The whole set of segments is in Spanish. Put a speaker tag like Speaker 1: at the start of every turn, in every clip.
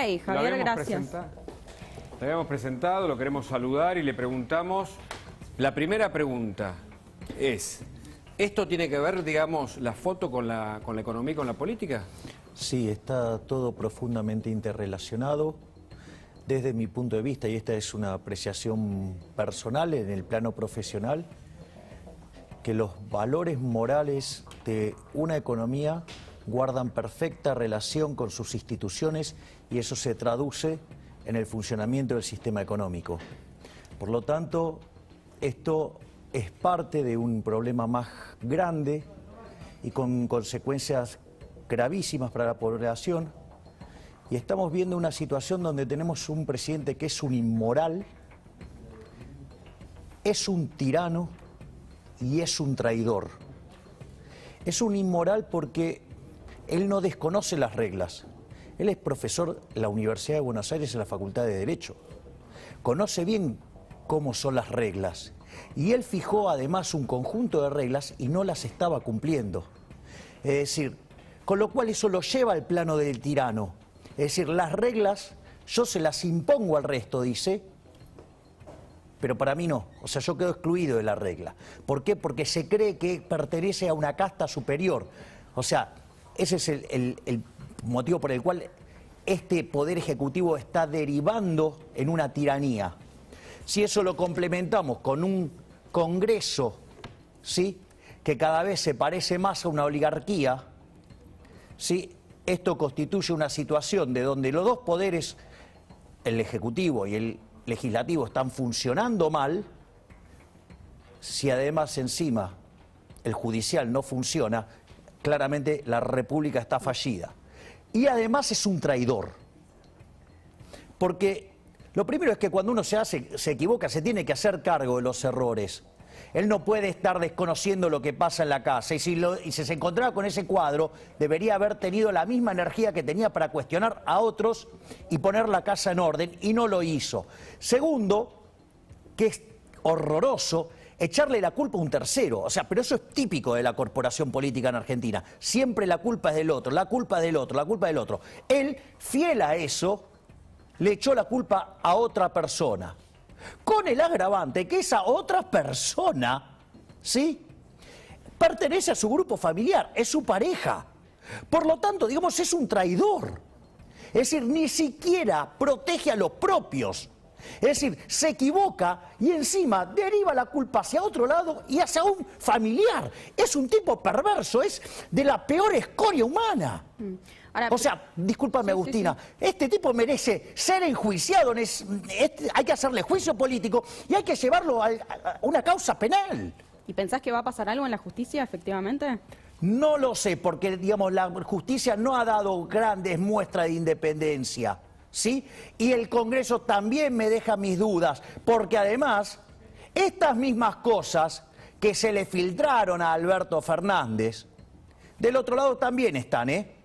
Speaker 1: Hey, Javier, gracias.
Speaker 2: Lo habíamos presentado, lo queremos saludar y le preguntamos. La primera pregunta es, ¿esto tiene que ver, digamos, la foto con la economía y con la política?
Speaker 3: Sí, está todo profundamente interrelacionado. Desde mi punto de vista, y esta es una apreciación personal en el plano profesional, que los valores morales de una economía guardan perfecta relación con sus instituciones y eso se traduce en el funcionamiento del sistema económico. Por lo tanto, esto es parte de un problema más grande y con consecuencias gravísimas para la población. Y estamos viendo una situación donde tenemos un presidente que es un inmoral, es un tirano y es un traidor. Es un inmoral porque él no desconoce las reglas. Él es profesor de la Universidad de Buenos Aires en la Facultad de Derecho. Conoce bien cómo son las reglas. Y él fijó además un conjunto de reglas y no las estaba cumpliendo. Es decir, con lo cual eso lo lleva al plano del tirano. Es decir, las reglas yo se las impongo al resto, dice, pero para mí no. O sea, yo quedo excluido de la regla. ¿Por qué? Porque se cree que pertenece a una casta superior. O sea, ese es el motivo por el cual este poder ejecutivo está derivando en una tiranía. Si eso lo complementamos con un Congreso, ¿sí?, que cada vez se parece más a una oligarquía, ¿sí?, esto constituye una situación de donde los dos poderes, el Ejecutivo y el Legislativo, están funcionando mal. Si además encima el Judicial no funciona, claramente la República está fallida. Y además es un traidor. Porque lo primero es que cuando uno se equivoca, se tiene que hacer cargo de los errores. Él no puede estar desconociendo lo que pasa en la casa. Y si se encontraba con ese cuadro, debería haber tenido la misma energía que tenía para cuestionar a otros y poner la casa en orden, y no lo hizo. Segundo, que es horroroso, echarle la culpa a un tercero. O sea, pero eso es típico de la corporación política en Argentina. Siempre la culpa es del otro, la culpa del otro, la culpa del otro. Él, fiel a eso, le echó la culpa a otra persona. Con el agravante que esa otra persona, ¿sí?, pertenece a su grupo familiar, es su pareja. Por lo tanto, digamos, es un traidor. Es decir, ni siquiera protege a los propios. Es decir, se equivoca y encima deriva la culpa hacia otro lado y hacia un familiar. Es un tipo perverso, es de la peor escoria humana. Ahora, o sea, discúlpame, Agustina, este tipo merece ser enjuiciado, hay que hacerle juicio político y hay que llevarlo a una causa penal.
Speaker 1: ¿Y pensás que va a pasar algo en la justicia, efectivamente?
Speaker 3: No lo sé, porque, digamos, la justicia no ha dado grandes muestras de independencia, ¿sí? Y el Congreso también me deja mis dudas, porque además, estas mismas cosas que se le filtraron a Alberto Fernández, del otro lado también están, ¿eh?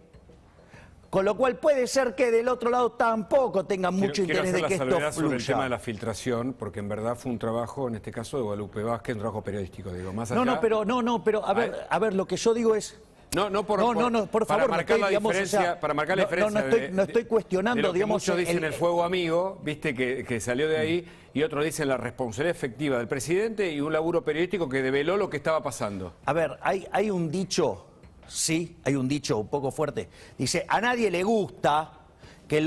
Speaker 3: Con lo cual puede ser que del otro lado tampoco tengan mucho interés de que esto fluya.
Speaker 2: Sobre el tema de la filtración, porque en verdad fue un trabajo, en este caso de Guadalupe Vázquez, un trabajo periodístico, digo, más allá...
Speaker 3: pero a ver, lo que yo digo es... por favor,
Speaker 2: para marcar la diferencia,
Speaker 3: no estoy cuestionando,
Speaker 2: de lo que
Speaker 3: digamos,
Speaker 2: muchos dicen el fuego amigo, viste, que salió de ahí, y otros dicen la responsabilidad efectiva del presidente y un laburo periodístico que develó lo que estaba pasando.
Speaker 3: A ver, hay un dicho... Sí, hay un dicho un poco fuerte. Dice, a nadie le gusta que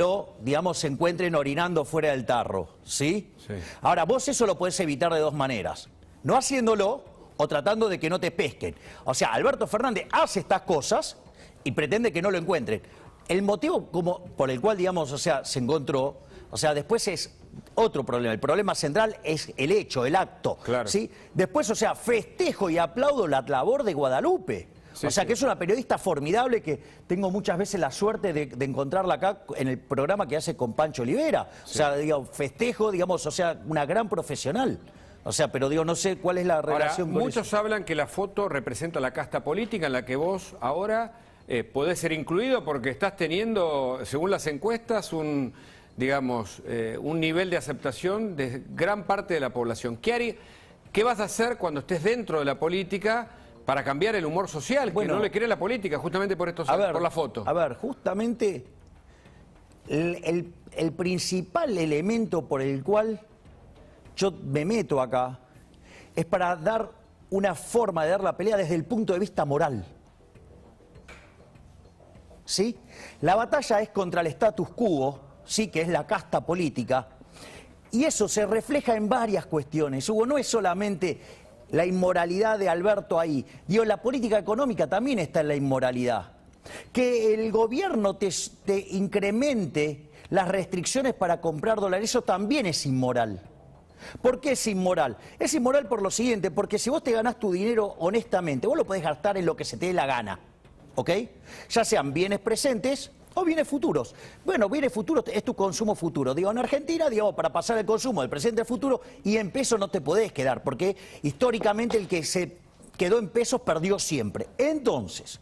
Speaker 3: se encuentren orinando fuera del tarro, ¿sí? Sí. Ahora, vos eso lo podés evitar de dos maneras. No haciéndolo o tratando de que no te pesquen. O sea, Alberto Fernández hace estas cosas y pretende que no lo encuentren. El motivo por el cual, se encontró, después es otro problema. El problema central es el hecho, el acto, claro, ¿sí? Después, festejo y aplaudo la labor de Guadalupe. Que es una periodista formidable que tengo muchas veces la suerte de encontrarla acá en el programa que hace con Pancho Olivera. Sí. Festejo, una gran profesional. Pero no sé cuál es la relación con
Speaker 2: muchos
Speaker 3: eso.
Speaker 2: Hablan que la foto representa la casta política en la que vos ahora podés ser incluido porque estás teniendo, según las encuestas, un nivel de aceptación de gran parte de la población. ¿Qué vas a hacer cuando estés dentro de la política para cambiar el humor social, que no le quiere la política, justamente por la foto?
Speaker 3: A ver, justamente el principal elemento por el cual yo me meto acá es para dar una forma de dar la pelea desde el punto de vista moral. ¿Sí? La batalla es contra el status quo, ¿sí? Que es la casta política, y eso se refleja en varias cuestiones. Hugo, no es solamente la inmoralidad de Alberto ahí. Digo, la política económica también está en la inmoralidad. Que el gobierno te incremente las restricciones para comprar dólares, eso también es inmoral. ¿Por qué es inmoral? Es inmoral por lo siguiente, porque si vos te ganás tu dinero honestamente, vos lo podés gastar en lo que se te dé la gana, ¿ok? Ya sean bienes presentes o bienes futuros. Bueno, bienes futuros es tu consumo futuro. Digo, en Argentina, digamos, para pasar el consumo del presente al futuro, y en pesos no te podés quedar, porque históricamente el que se quedó en pesos perdió siempre. Entonces,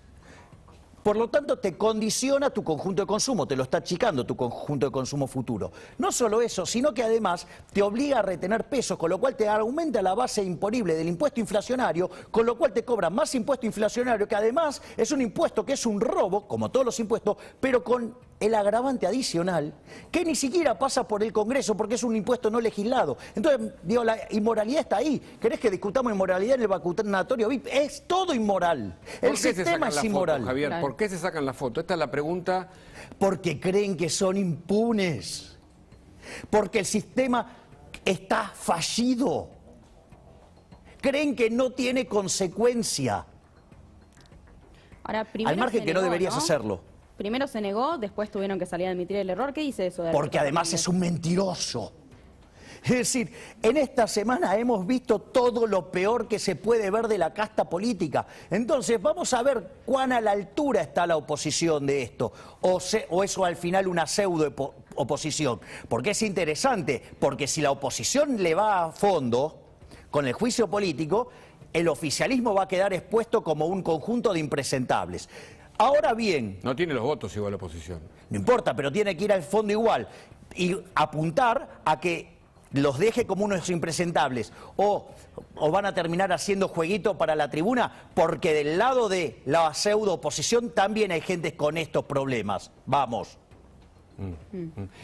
Speaker 3: por lo tanto, te condiciona tu conjunto de consumo, te lo está achicando tu conjunto de consumo futuro. No solo eso, sino que además te obliga a retener pesos, con lo cual te aumenta la base imponible del impuesto inflacionario, con lo cual te cobran más impuesto inflacionario, que además es un impuesto que es un robo, como todos los impuestos, pero con el agravante adicional, que ni siquiera pasa por el Congreso, porque es un impuesto no legislado. Entonces, digo, la inmoralidad está ahí. ¿Querés que discutamos inmoralidad en el vacunatorio VIP? Es todo inmoral. El sistema es inmoral.
Speaker 2: Foto, Javier, ¿por qué se sacan la foto? Esta es la pregunta.
Speaker 3: Porque creen que son impunes. Porque el sistema está fallido. Creen que no tiene consecuencia.
Speaker 1: Ahora,
Speaker 3: al margen que no deberías hacerlo.
Speaker 1: Primero se negó, después tuvieron que salir a admitir el error. ¿Qué dice eso?
Speaker 3: Porque además es un mentiroso. Es decir, en esta semana hemos visto todo lo peor que se puede ver de la casta política. Entonces, vamos a ver cuán a la altura está la oposición de esto. O eso al final una pseudo-oposición. Porque es interesante, porque si la oposición le va a fondo con el juicio político, el oficialismo va a quedar expuesto como un conjunto de impresentables. Ahora bien...
Speaker 2: No tiene los votos igual la oposición.
Speaker 3: No importa, pero tiene que ir al fondo igual y apuntar a que los deje como unos impresentables o van a terminar haciendo jueguito para la tribuna, porque del lado de la pseudo oposición también hay gente con estos problemas. Vamos.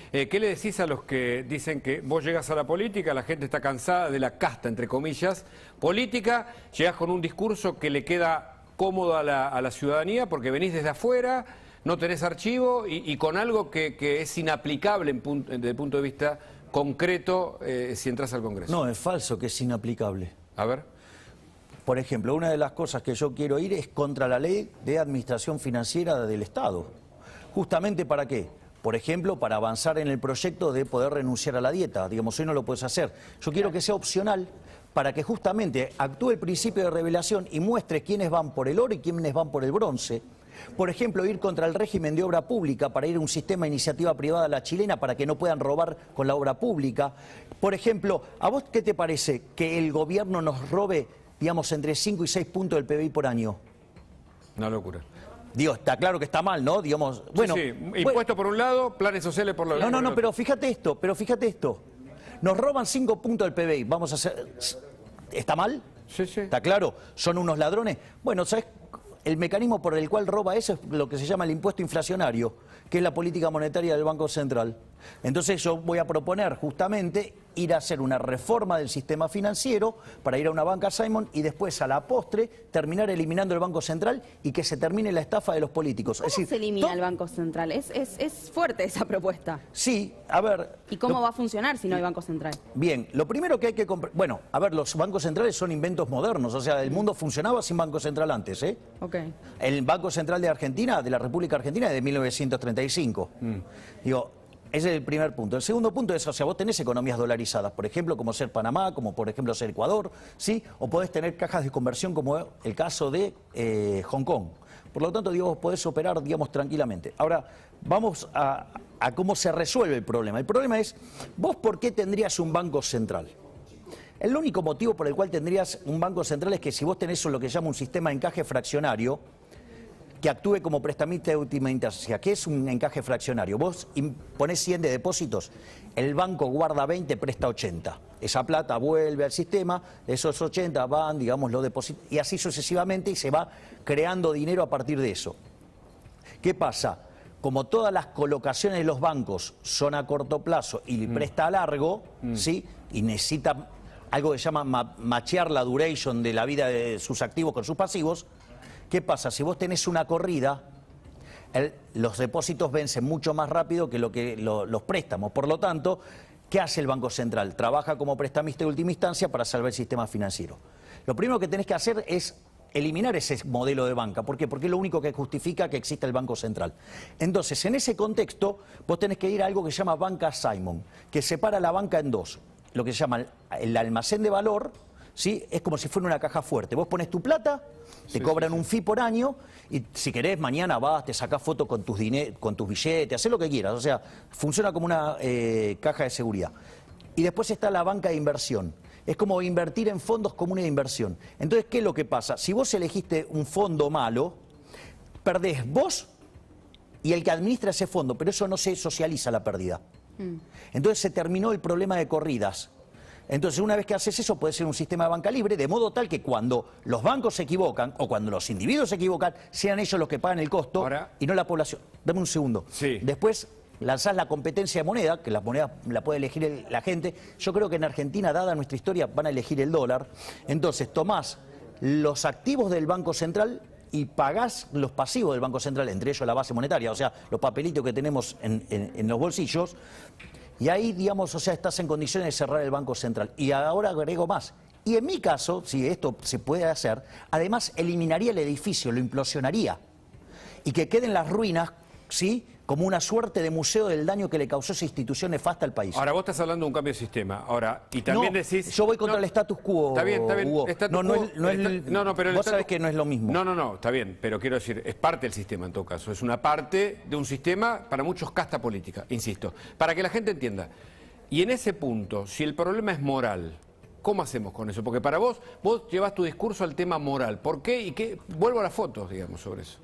Speaker 2: ¿Qué le decís a los que dicen que vos llegas a la política, la gente está cansada de la casta, entre comillas, política, llegás con un discurso que le queda cómodo a la ciudadanía porque venís desde afuera, no tenés archivo y con algo que es inaplicable desde el punto de vista concreto si entras al Congreso?
Speaker 3: No, es falso que es inaplicable.
Speaker 2: A ver.
Speaker 3: Por ejemplo, una de las cosas que yo quiero ir es contra la ley de administración financiera del Estado. ¿Justamente para qué? Por ejemplo, para avanzar en el proyecto de poder renunciar a la dieta. Digamos, hoy no lo puedes hacer. Yo quiero que sea opcional para que justamente actúe el principio de revelación y muestre quiénes van por el oro y quiénes van por el bronce. Por ejemplo, ir contra el régimen de obra pública para ir a un sistema de iniciativa privada a la chilena para que no puedan robar con la obra pública. Por ejemplo, ¿a vos qué te parece que el gobierno nos robe, digamos, entre 5 y 6 puntos del PBI por año?
Speaker 2: Una locura.
Speaker 3: Digo, está claro que está mal, ¿no? Digamos, bueno,
Speaker 2: sí, impuestos por un lado, planes sociales por el otro.
Speaker 3: No, pero fíjate esto. Nos roban 5 puntos del PBI. Vamos a hacer... ¿Está mal?
Speaker 2: Sí, sí.
Speaker 3: ¿Está claro? ¿Son unos ladrones? Bueno, ¿sabes? El mecanismo por el cual roba eso es lo que se llama el impuesto inflacionario, que es la política monetaria del Banco Central. Entonces yo voy a proponer justamente ir a hacer una reforma del sistema financiero para ir a una banca Simon y después a la postre terminar eliminando el Banco Central y que se termine la estafa de los políticos.
Speaker 1: ¿Cómo se elimina el Banco Central? Es fuerte esa propuesta.
Speaker 3: Sí, a ver...
Speaker 1: ¿Y cómo va a funcionar si no hay Banco Central?
Speaker 3: Bien, lo primero que hay que... Bueno, a ver, los bancos centrales son inventos modernos, o sea, el mundo funcionaba sin Banco Central antes, ¿eh?
Speaker 1: Ok.
Speaker 3: El Banco Central de Argentina, de la República Argentina, es de 1935. Digo... Ese es el primer punto. El segundo punto es, o sea, vos tenés economías dolarizadas, por ejemplo, como ser Panamá, como por ejemplo ser Ecuador, ¿sí? O podés tener cajas de conversión como el caso de Hong Kong. Por lo tanto, digo, vos podés operar, digamos, tranquilamente. Ahora, vamos a cómo se resuelve el problema. El problema es, ¿vos por qué tendrías un banco central? El único motivo por el cual tendrías un banco central es que si vos tenés lo que se llama un sistema de encaje fraccionario, que actúe como prestamista de última instancia. ¿Qué es un encaje fraccionario? Vos ponés 100 de depósitos, el banco guarda 20, presta 80. Esa plata vuelve al sistema, esos 80 van, digamos, los depósitos, y así sucesivamente, y se va creando dinero a partir de eso. ¿Qué pasa? como todas las colocaciones de los bancos son a corto plazo y presta a largo, ¿sí? Y necesita algo que se llama machear la duration de la vida de sus activos con sus pasivos, ¿qué pasa? Si vos tenés una corrida, los depósitos vencen mucho más rápido que los préstamos. Por lo tanto, ¿qué hace el Banco Central? Trabaja como prestamista de última instancia para salvar el sistema financiero. Lo primero que tenés que hacer es eliminar ese modelo de banca. ¿Por qué? Porque es lo único que justifica que exista el Banco Central. Entonces, en ese contexto, vos tenés que ir a algo que se llama banca Simon, que separa la banca en dos. Lo que se llama el almacén de valor, ¿sí? Es como si fuera una caja fuerte. Vos pones tu plata, te cobran un fee por año y si querés mañana vas, te sacás fotos con tus billetes, hacés lo que quieras. O sea, funciona como una caja de seguridad. Y después está la banca de inversión. Es como invertir en fondos comunes de inversión. Entonces, ¿qué es lo que pasa? Si vos elegiste un fondo malo, perdés vos y el que administra ese fondo, pero eso no se socializa la pérdida. Entonces se terminó el problema de corridas. Entonces, una vez que haces eso, puede ser un sistema de banca libre, de modo tal que cuando los bancos se equivocan o cuando los individuos se equivocan, sean ellos los que pagan el costo y no la población. Dame un segundo.
Speaker 2: Sí.
Speaker 3: Después lanzás la competencia de moneda, que la moneda la puede elegir la gente. Yo creo que en Argentina, dada nuestra historia, van a elegir el dólar. Entonces, tomás los activos del Banco Central y pagás los pasivos del Banco Central, entre ellos la base monetaria, o sea, los papelitos que tenemos en los bolsillos. Y ahí, digamos, o sea, estás en condiciones de cerrar el Banco Central. Y ahora agrego más. Y en mi caso, si esto se puede hacer, además eliminaría el edificio, lo implosionaría. Y que queden las ruinas, ¿sí?, como una suerte de museo del daño que le causó esa institución nefasta al país.
Speaker 2: Ahora, vos estás hablando de un cambio de sistema. Ahora, y también decís...
Speaker 3: Yo voy contra el status quo,
Speaker 2: Está bien,
Speaker 3: Hugo.
Speaker 2: Pero
Speaker 3: vos sabés que no es lo mismo.
Speaker 2: No, está bien, pero quiero decir, es parte del sistema en todo caso. Es una parte de un sistema, para muchos, casta política, insisto. Para que la gente entienda. Y en ese punto, si el problema es moral, ¿cómo hacemos con eso? Porque para vos llevas tu discurso al tema moral. ¿Por qué? Y qué. Vuelvo a las fotos, digamos, sobre eso.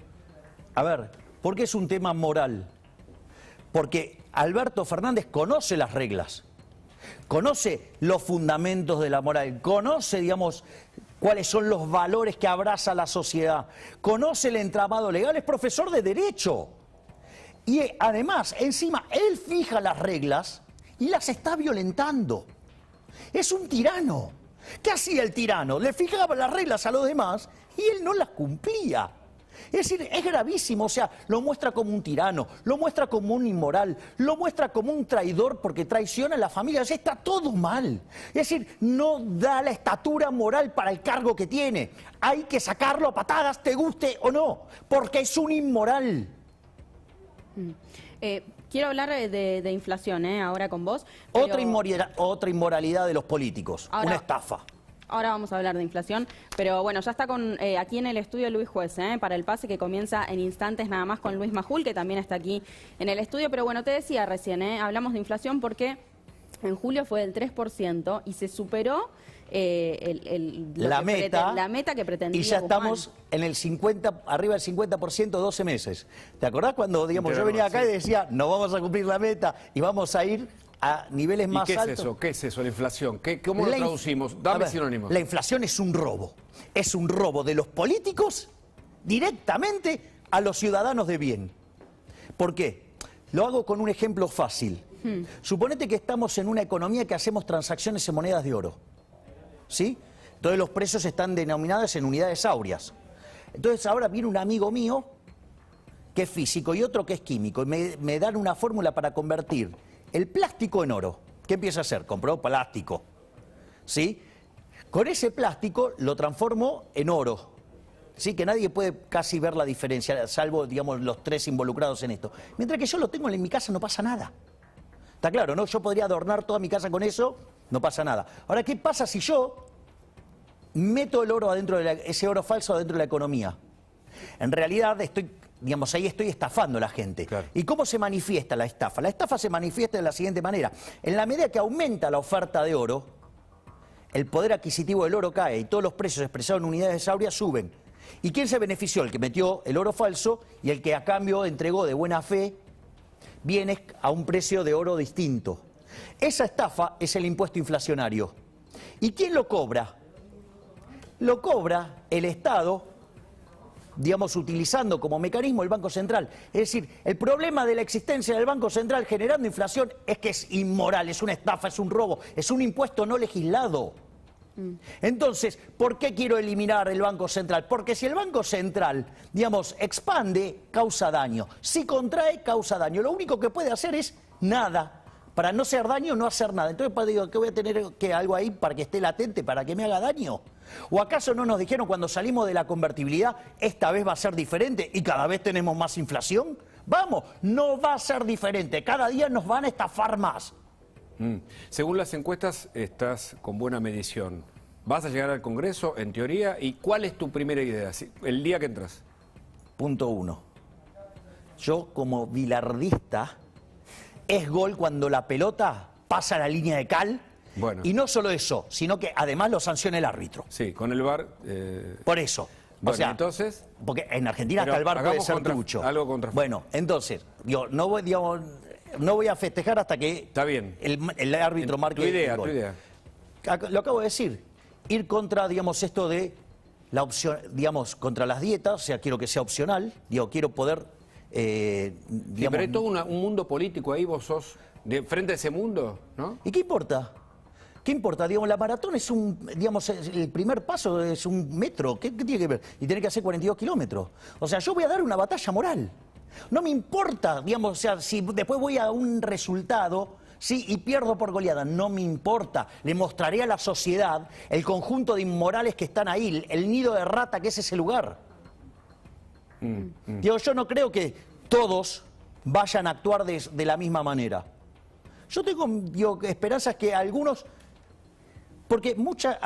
Speaker 3: A ver, ¿por qué es un tema moral? Porque Alberto Fernández conoce las reglas, conoce los fundamentos de la moral, conoce, digamos, cuáles son los valores que abraza la sociedad, conoce el entramado legal, es profesor de Derecho. Y además, encima, él fija las reglas y las está violentando. Es un tirano. ¿Qué hacía el tirano? Le fijaba las reglas a los demás y él no las cumplía. Es decir, es gravísimo, o sea, lo muestra como un tirano, lo muestra como un inmoral, lo muestra como un traidor porque traiciona a la familia, o sea, está todo mal. Es decir, no da la estatura moral para el cargo que tiene. Hay que sacarlo a patadas, te guste o no, porque es un inmoral.
Speaker 1: Quiero hablar de inflación, ahora con vos. Pero...
Speaker 3: Otra inmoralidad de los políticos, una estafa.
Speaker 1: Ahora vamos a hablar de inflación, pero bueno, ya está aquí en el estudio Luis Juez, para el pase que comienza en instantes nada más con Luis Majul, que también está aquí en el estudio. Pero bueno, te decía recién, hablamos de inflación porque en julio fue del 3% y se superó la meta que pretendía
Speaker 3: y ya
Speaker 1: Guzmán.
Speaker 3: Estamos en el 50, arriba del 50%, 12 meses. ¿Te acordás cuando, digamos, yo venía acá y decía, no vamos a cumplir la meta y vamos a ir a niveles más altos?
Speaker 2: ¿Qué es eso, la inflación? ¿Cómo lo traducimos? Dame sinónimos.
Speaker 3: La inflación es un robo. Es un robo de los políticos directamente a los ciudadanos de bien. ¿Por qué? Lo hago con un ejemplo fácil. Suponete que estamos en una economía que hacemos transacciones en monedas de oro. ¿Sí? Entonces los precios están denominados en unidades áureas. Entonces ahora viene un amigo mío que es físico y otro que es químico y me dan una fórmula para convertir el plástico en oro. ¿Qué empieza a hacer? Compró plástico. ¿Sí? Con ese plástico lo transformo en oro. ¿Sí? Que nadie puede casi ver la diferencia, salvo, digamos, los tres involucrados en esto. Mientras que yo lo tengo en mi casa, no pasa nada. ¿Está claro, no? Yo podría adornar toda mi casa con eso, no pasa nada. Ahora, ¿qué pasa si yo meto el oro adentro de ese oro falso adentro de la economía? En realidad digamos, ahí estoy estafando a la gente. Claro. ¿Y cómo se manifiesta la estafa? La estafa se manifiesta de la siguiente manera. En la medida que aumenta la oferta de oro, el poder adquisitivo del oro cae y todos los precios expresados en unidades áureas suben. ¿Y quién se benefició? El que metió el oro falso y el que a cambio entregó de buena fe bienes a un precio de oro distinto. Esa estafa es el impuesto inflacionario. ¿Y quién lo cobra? Lo cobra el Estado digamos, utilizando como mecanismo el Banco Central. Es decir, el problema de la existencia del Banco Central generando inflación es que es inmoral, es una estafa, es un robo, es un impuesto no legislado. Entonces, ¿por qué quiero eliminar el Banco Central? Porque si el Banco Central, digamos, expande, causa daño. Si contrae, causa daño. Lo único que puede hacer es nada. Para no hacer daño, no hacer nada. Entonces, digo, ¿qué voy a tener que algo ahí para que esté latente, para que me haga daño? ¿O acaso no nos dijeron cuando salimos de la convertibilidad, esta vez va a ser diferente y cada vez tenemos más inflación? Vamos, no va a ser diferente. Cada día nos van a estafar más.
Speaker 2: Según las encuestas, estás con buena medición. ¿Vas a llegar al Congreso, en teoría? ¿Y cuál es tu primera idea, el día que entras?
Speaker 3: Punto 1. Yo, como bilardista, es gol cuando la pelota pasa la línea de cal.
Speaker 2: Bueno.
Speaker 3: Y no solo eso, sino que además lo sanciona el árbitro.
Speaker 2: Sí, con el VAR...
Speaker 3: Por eso.
Speaker 2: Bueno,
Speaker 3: o sea,
Speaker 2: entonces...
Speaker 3: Porque en Argentina
Speaker 2: Pero
Speaker 3: hasta el VAR puede ser
Speaker 2: contra,
Speaker 3: trucho.
Speaker 2: algo contra...
Speaker 3: Bueno, entonces, yo no voy, digamos, no voy a festejar hasta que
Speaker 2: Está bien.
Speaker 3: el árbitro marque el gol.
Speaker 2: Tu idea.
Speaker 3: Lo acabo de decir. Ir contra, digamos, esto de la opción, digamos, contra las dietas, o sea, quiero que sea opcional, digo, quiero poder,
Speaker 2: Sí,
Speaker 3: digamos...
Speaker 2: pero hay todo un mundo político ahí, vos sos de frente a ese mundo, ¿no?
Speaker 3: ¿Y qué importa? ¿Qué importa? Digamos, la maratón es digamos, el primer paso es 1 metro. ¿Qué tiene que ver? Y tiene que hacer 42 kilómetros. O sea, yo voy a dar una batalla moral. No me importa, digamos, o sea, si después voy a un resultado, sí, y pierdo por goleada, no me importa. Le mostraré a la sociedad el conjunto de inmorales que están ahí, el nido de rata que es ese lugar. Digo, yo no creo que todos vayan a actuar de la misma manera. Yo tengo, digo, esperanzas que algunos... Porque muchas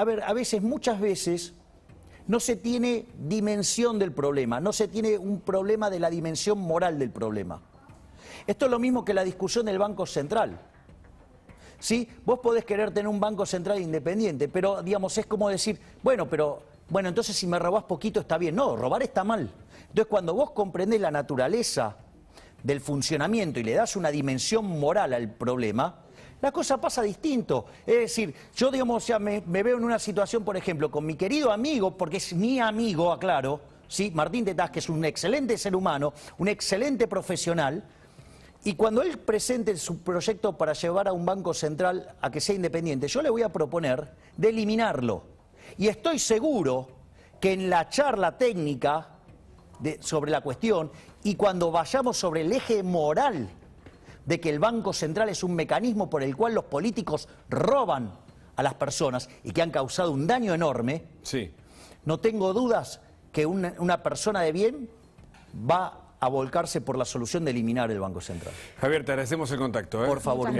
Speaker 3: veces no se tiene dimensión del problema, no se tiene un problema de la dimensión moral del problema. Esto es lo mismo que la discusión del Banco Central. ¿Sí? Vos podés querer tener un Banco Central independiente, pero digamos, es como decir, bueno, entonces si me robás poquito está bien. No, robar está mal. Entonces cuando vos comprendés la naturaleza del funcionamiento y le das una dimensión moral al problema, la cosa pasa distinto. Es decir, yo, digamos, o sea, me veo en una situación, por ejemplo, con mi querido amigo, porque es mi amigo, aclaro, ¿sí? Martín Tetaz, que es un excelente ser humano, un excelente profesional, y cuando él presente su proyecto para llevar a un banco central a que sea independiente, yo le voy a proponer de eliminarlo. Y estoy seguro que en la charla técnica sobre la cuestión y cuando vayamos sobre el eje moral de que el Banco Central es un mecanismo por el cual los políticos roban a las personas y que han causado un daño enorme,
Speaker 2: sí,
Speaker 3: no tengo dudas que una persona de bien va a volcarse por la solución de eliminar el Banco Central.
Speaker 2: Javier, te agradecemos el contacto.
Speaker 3: Por favor,